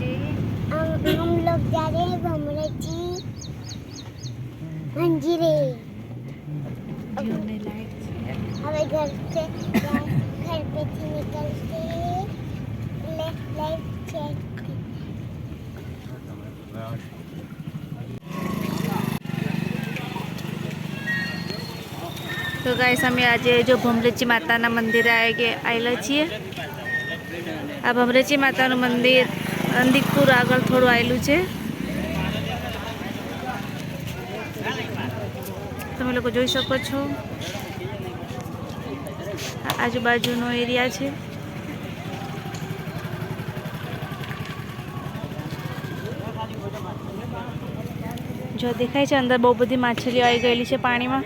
हम लोग जा रहे हैं भमरेची मंजिरे। हमें घर पे निकल के लाइट चेक। तो गाइस अमे आज जो भमरेची माता मंदिर आएला छे। आ भमरेची माता मंदिर रंदीकपुर आगळ थोड़ू आएलू है। તમે લોકો જોઈ શકો છો આજુબાજુનો એરિયા છે। જો દેખાય છે અંદર બહુ બધી માછલીઓ આવી ગયેલી છે પાણીમાં।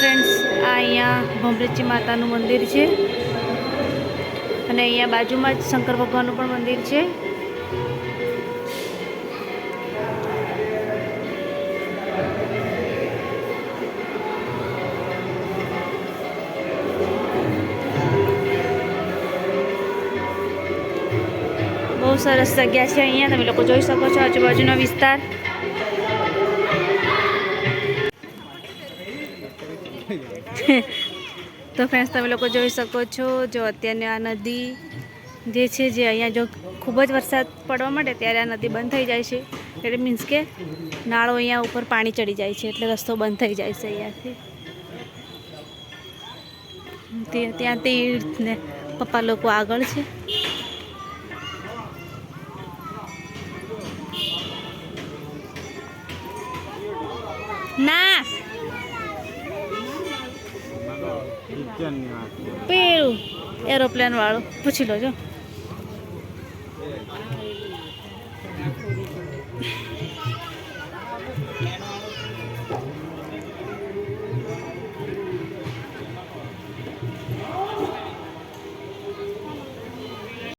फ्रेंड्स आ अँ भमरेची माता मंदिर है और अँ बाजू में शंकर भगवान मंदिर है। बहुत सरस जगह है अँ तमे लोग जोई सको छो आजूबाजूनो विस्तार। तो फ्रेंड्स तमे लोग जोई सको छो जो अत्यारनी आ नदी जे छे जे अँ जो खूबज वरसाद पड़वा माटे त्यारे आ नदी बंद थई जाय छे। एटले मीन्स के नाळो अँ ऊपर पाणी चढ़ी जाय छे एटले रस्तो बंद थई जाय छे। अहींयाथी त्यांथी ने पप्पा लोग आगळ छे। ना पेरू एरोप्लेन वालों पूछी लो जो।